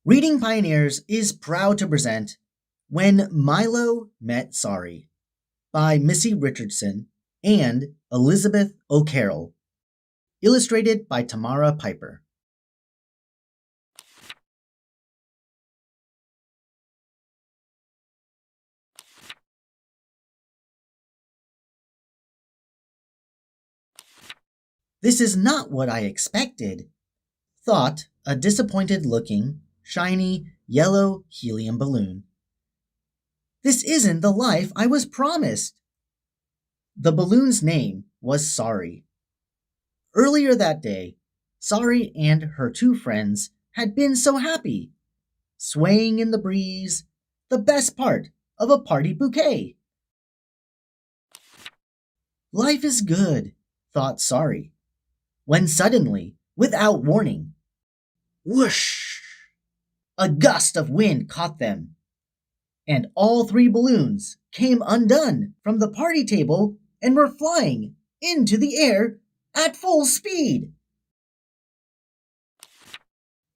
Reading Pioneers is proud to present When Myloh Met Sorry by Missy Richardson and ElizabethOCarroll, illustrated by Tamara Piper. This is not what I expected, thought a disappointed-looking, shiny, yellow helium balloon. This isn't the life I was promised. The balloon's name was Sorry. Earlier that day, Sorry and her two friends had been so happy, swaying in the breeze, the best part of a party bouquet. Life is good, thought Sorry, when suddenly, without warning, whoosh! A gust of wind caught them, and all three balloons came undone from the party table and were flying into the air at full speed.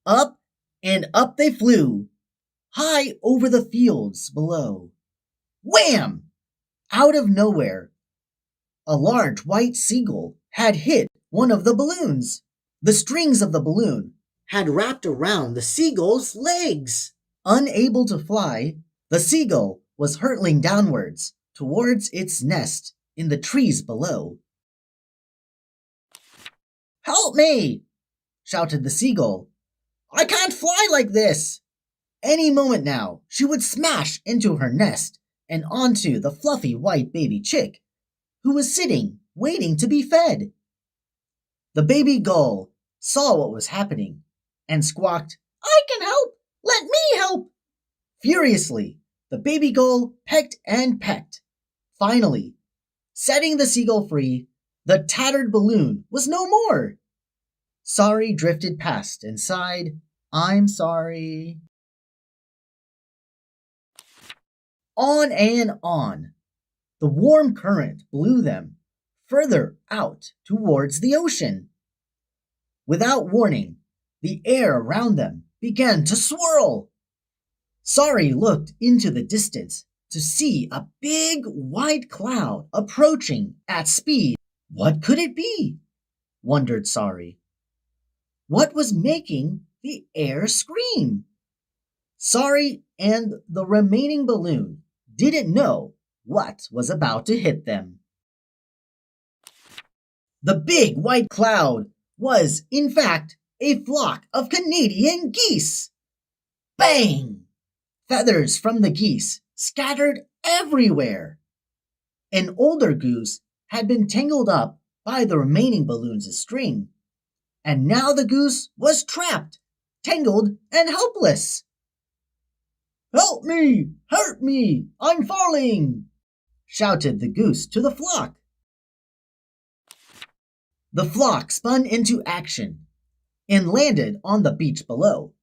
Up and up they flew, high over the fields below. Wham! Out of nowhere, a large white seagull had hit one of the balloons. The strings of the balloon had wrapped around the seagull's legs. Unable to fly, the seagull was hurtling downwards towards its nest in the trees below. "Help me!" shouted the seagull. "I can't fly like this!" Any moment now, she would smash into her nest and onto the fluffy white baby chick, who was sitting, waiting to be fed. The baby gull saw what was happening and squawked, "I can help! Let me help!" Furiously, the baby gull pecked and pecked. Finally, setting the seagull free, the tattered balloon was no more. Sorry drifted past and sighed, "I'm sorry." On and on. The warm current blew them further out towards the ocean. Without warning, the air around them began to swirl. Sorry looked into the distance to see a big white cloud approaching at speed. What could it be? Wondered Sorry. What was making the air scream? Sorry and the remaining balloon didn't know what was about to hit them. The big white cloud was, in fact, a flock of Canadian geese. Bang! Feathers from the geese scattered everywhere. An older goose had been tangled up by the remaining balloons' string, and now the goose was trapped, tangled, and helpless. "Help me! Hurt me! I'm falling!" shouted the goose to the flock. The flock spun into action and landed on the beach below,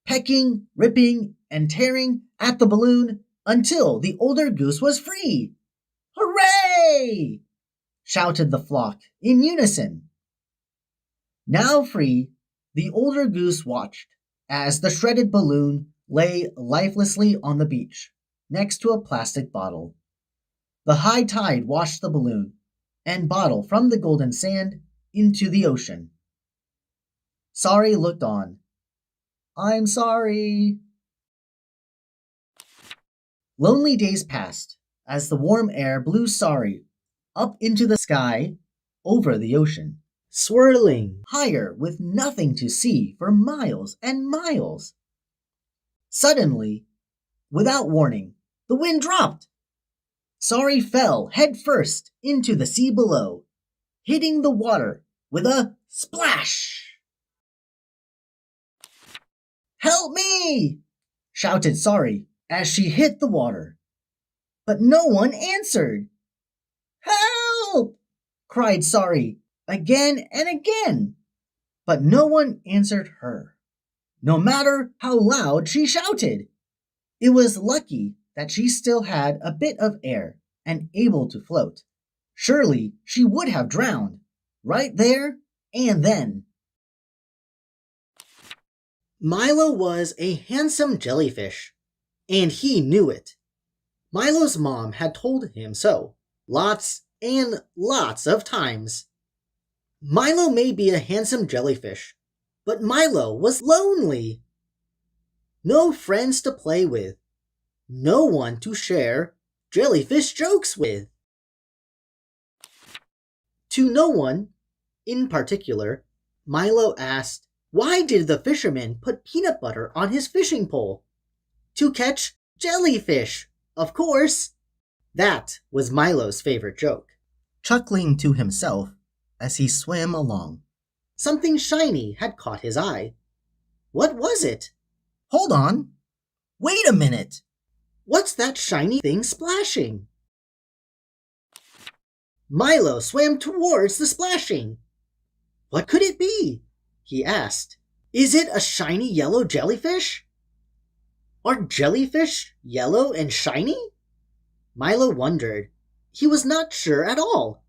pecking, ripping, and tearing at the balloon until the older goose was free. "Hooray!" shouted the flock in unison. Now free, the older goose watched as the shredded balloon lay lifelessly on the beach next to a plastic bottle. The high tide washed the balloon and bottle from the golden sand into the ocean. Sorry looked on. "I'm sorry." Lonely days passed as the warm air blew Sorry up into the sky over the ocean, swirling higher with nothing to see for miles and miles. Suddenly, without warning, the wind dropped. Sorry fell headfirst into the sea below, hitting the water with a splash. "Help me!" shouted Sorry as she hit the water. But no one answered. "Help!" cried Sorry again and again, but no one answered her, no matter how loud she shouted. It was lucky that she still had a bit of air and able to float. Surely she would have drowned, right there and then. Milo was a handsome jellyfish, and he knew it. Milo's mom had told him so, lots and lots of times. Milo may be a handsome jellyfish, but Milo was lonely. No friends to play with, no one to share jellyfish jokes with. To no one, in particular, Milo asked, why did the fisherman put peanut butter on his fishing pole? To catch jellyfish, of course. That was Milo's favorite joke. Chuckling to himself as he swam along, something shiny had caught his eye. What was it? Hold on. Wait a minute. What's that shiny thing splashing? Milo swam towards the splashing. What could it be? He asked. Is it a shiny yellow jellyfish? Are jellyfish yellow and shiny? Milo wondered. He was not sure at all.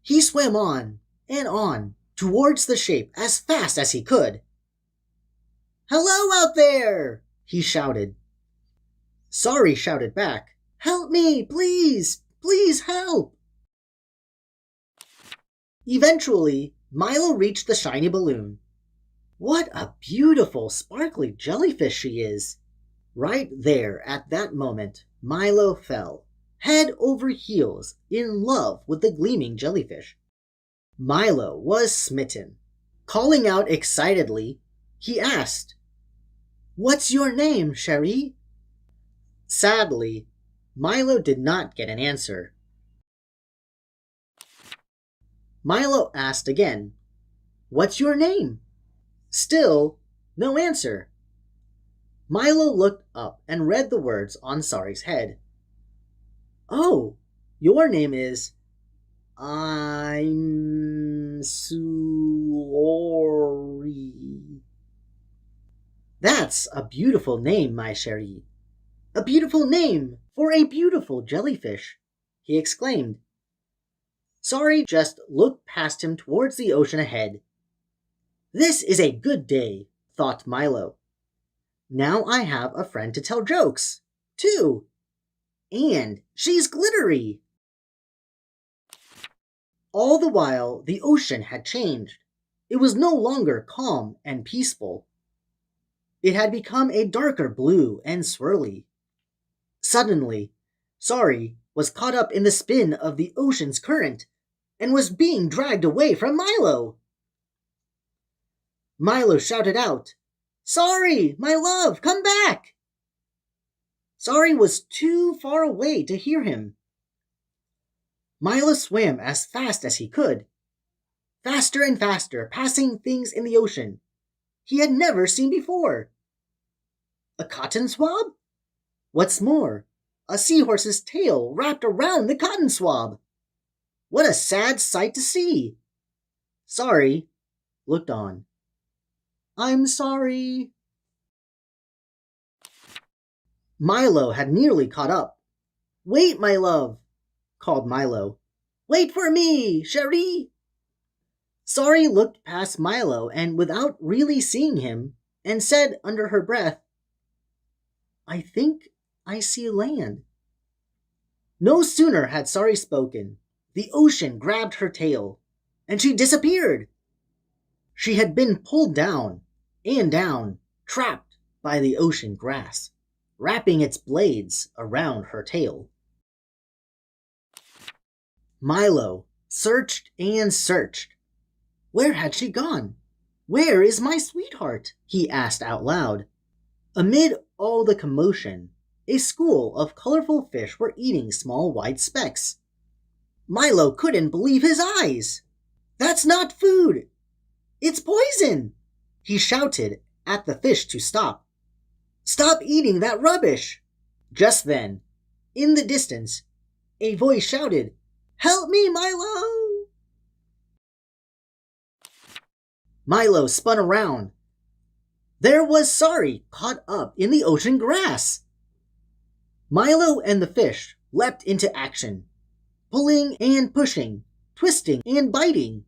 He swam on and on towards the shape as fast as he could. Hello out there! He shouted. Sorry shouted back. Help me, please! Please help! Eventually, Milo reached the shiny balloon. What a beautiful, sparkly jellyfish she is! Right there at that moment, Milo fell, head over heels, in love with the gleaming jellyfish. Milo was smitten. Calling out excitedly, he asked, What's your name, Cherie? Sadly, Milo did not get an answer. Milo asked again, What's your name? Still, no answer. Milo looked up and read the words on Sorry's head. Oh, your name is... I'm sorry. That's a beautiful name, my Cherie. A beautiful name for a beautiful jellyfish, he exclaimed. Sorry just looked past him towards the ocean ahead. This is a good day, thought Milo. Now I have a friend to tell jokes, too. And she's glittery. All the while, the ocean had changed. It was no longer calm and peaceful. It had become a darker blue and swirly. Suddenly, Sorry was caught up in the spin of the ocean's current and was being dragged away from Milo. Milo shouted out, Sorry, my love, come back! Sorry was too far away to hear him. Milo swam as fast as he could, faster and faster, passing things in the ocean he had never seen before. A cotton swab? What's more, a seahorse's tail wrapped around the cotton swab. What a sad sight to see! Sorry looked on. I'm sorry. Milo had nearly caught up. Wait, my love, called Milo. Wait for me, Cherie. Sorry looked past Milo and without really seeing him, and said under her breath, I think I see land. No sooner had Sorry spoken, the ocean grabbed her tail, and she disappeared. She had been pulled down and down, trapped by the ocean grass, wrapping its blades around her tail. Milo searched and searched. Where had she gone? Where is my sweetheart? He asked out loud. Amid all the commotion, a school of colorful fish were eating small white specks. Milo couldn't believe his eyes. That's not food. It's poison. He shouted at the fish to stop. Stop eating that rubbish. Just then, in the distance, a voice shouted, Help me, Milo! Milo spun around. There was Sorry caught up in the ocean grass. Milo and the fish leapt into action, pulling and pushing, twisting and biting.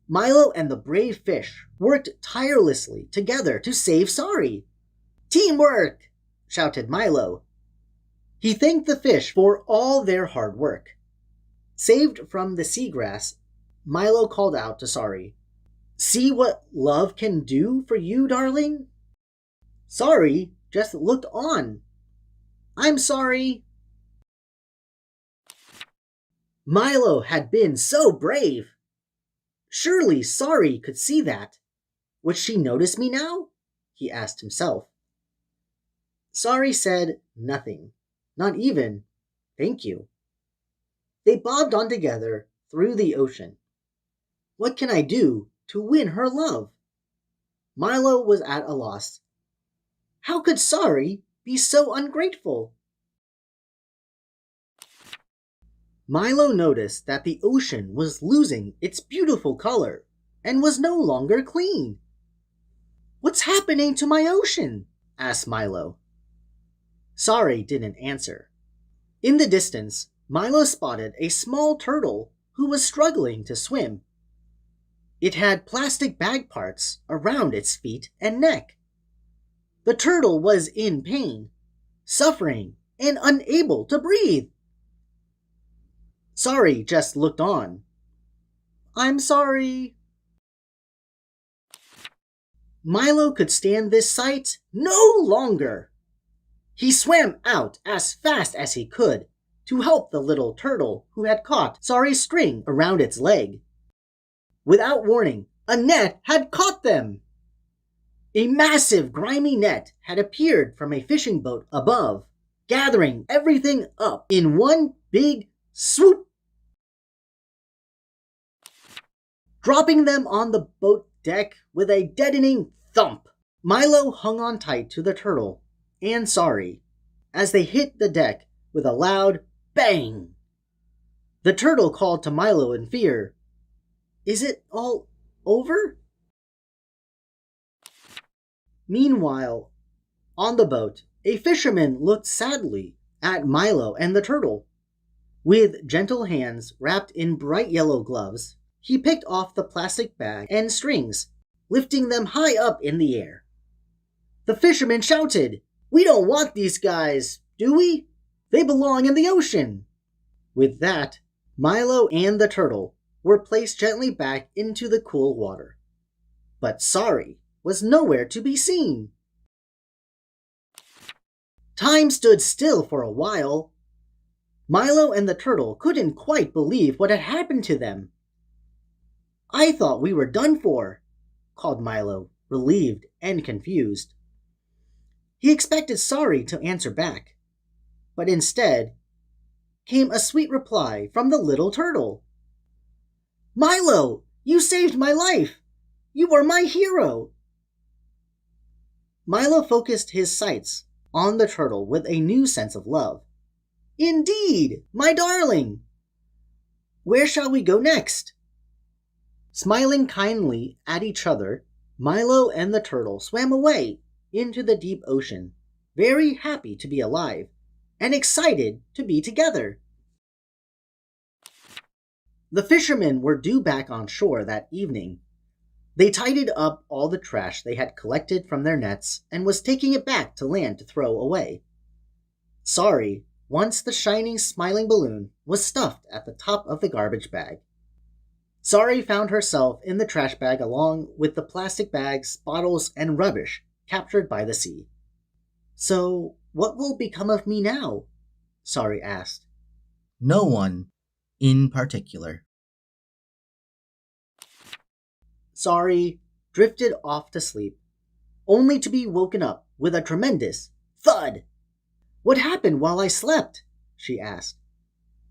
Milo and the brave fish worked tirelessly together to save Sorry. "Teamwork!" shouted Milo. He thanked the fish for all their hard work. Saved from the seagrass, Milo called out to Sorry, "See what love can do for you, darling?" Sorry just looked on. "I'm sorry." Milo had been so brave. Surely Sorry could see that. Would she notice me now? He asked himself. Sorry said nothing, not even thank you. They bobbed on together through the ocean. What can I do to win her love? Milo was at a loss. How could Sorry be so ungrateful? Milo noticed that the ocean was losing its beautiful color and was no longer clean. "What's happening to my ocean?" asked Milo. Sorry didn't answer. In the distance, Milo spotted a small turtle who was struggling to swim. It had plastic bag parts around its feet and neck. The turtle was in pain, suffering, and unable to breathe. Sorry just looked on. "I'm sorry." Milo could stand this sight no longer. He swam out as fast as he could to help the little turtle who had caught Sorry's string around its leg. Without warning, a net had caught them. A massive, grimy net had appeared from a fishing boat above, gathering everything up in one big swoop, dropping them on the boat deck with a deadening thump. Milo hung on tight to the turtle and Sorry as they hit the deck with a loud bang. The turtle called to Milo in fear, "Is it all over?" Meanwhile, on the boat, a fisherman looked sadly at Milo and the turtle. With gentle hands wrapped in bright yellow gloves, he picked off the plastic bag and strings, lifting them high up in the air. The fisherman shouted, "We don't want these guys, do we? They belong in the ocean." With that, Milo and the turtle were placed gently back into the cool water. But Sorry was nowhere to be seen. Time stood still for a while. Milo and the turtle couldn't quite believe what had happened to them. "I thought we were done for," called Milo, relieved and confused. He expected Sorry to answer back, but instead came a sweet reply from the little turtle. "Milo, you saved my life! You were my hero!" Milo focused his sights on the turtle with a new sense of love. "Indeed, my darling! Where shall we go next?" Smiling kindly at each other, Milo and the turtle swam away into the deep ocean, very happy to be alive and excited to be together. The fishermen were due back on shore that evening. They tidied up all the trash they had collected from their nets and was taking it back to land to throw away. Sorry, once the shining, smiling balloon was stuffed at the top of the garbage bag. Sorry found herself in the trash bag along with the plastic bags, bottles, and rubbish captured by the sea. "So, what will become of me now?" Sorry asked. No one in particular. Sorry drifted off to sleep, only to be woken up with a tremendous thud. "What happened while I slept?" she asked.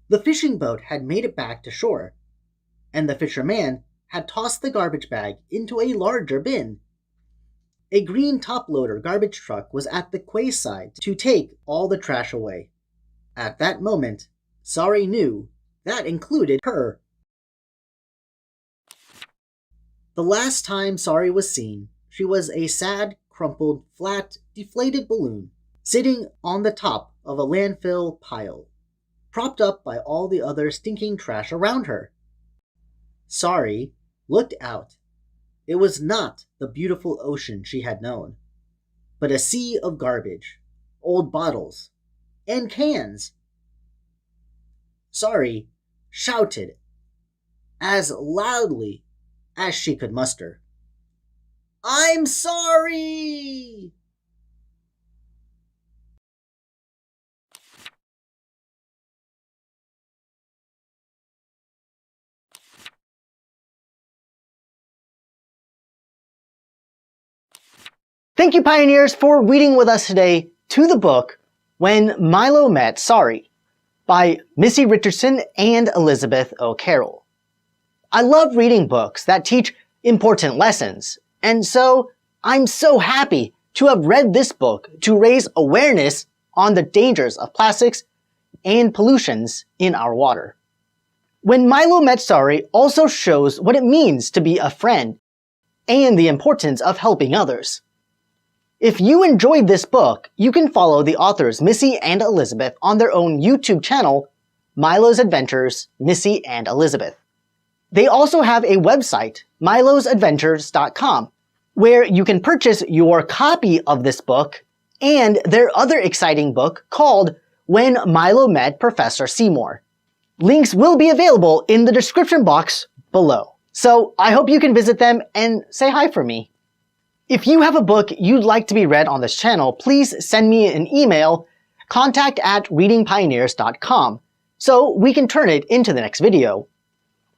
The fishing boat had made it back to shore, and the fisherman had tossed the garbage bag into a larger bin. A green top-loader garbage truck was at the quayside to take all the trash away. At that moment, Sorry knew that included her. The last time Sorry was seen, she was a sad, crumpled, flat, deflated balloon, sitting on the top of a landfill pile, propped up by all the other stinking trash around her. Sorry looked out. It was not the beautiful ocean she had known, but a sea of garbage, old bottles, and cans. Sorry shouted as loudly as she could muster. I'm sorry! Thank you, Pioneers, for reading with us today to the book When Myloh Met Sorry by Missy Richardson and ElizabethOCarroll. I love reading books that teach important lessons, and so I'm so happy to have read this book to raise awareness on the dangers of plastics and pollutions in our water. When Myloh Met Sorry also shows what it means to be a friend and the importance of helping others. If you enjoyed this book, you can follow the authors Missy and Elizabeth on their own YouTube channel, Milo's Adventures, Missy and Elizabeth. They also have a website, MylosAdventures.com, where you can purchase your copy of this book and their other exciting book called When Myloh Met Professor Seymour. Links will be available in the description box below. So I hope you can visit them and say hi for me. If you have a book you'd like to be read on this channel, please send me an email, contact@readingpioneers.com, so we can turn it into the next video.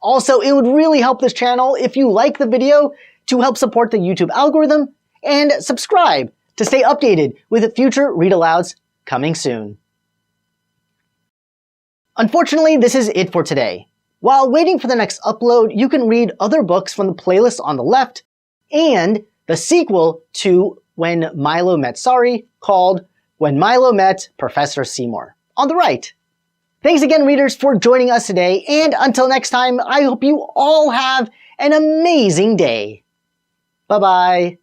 Also, it would really help this channel if you like the video to help support the YouTube algorithm, and subscribe to stay updated with future read-alouds coming soon. Unfortunately, this is it for today. While waiting for the next upload, you can read other books from the playlist on the left, and the sequel to When Myloh Met Sorry, called When Myloh Met Professor Seymour, on the right. Thanks again, readers, for joining us today, and until next time, I hope you all have an amazing day. Bye-bye.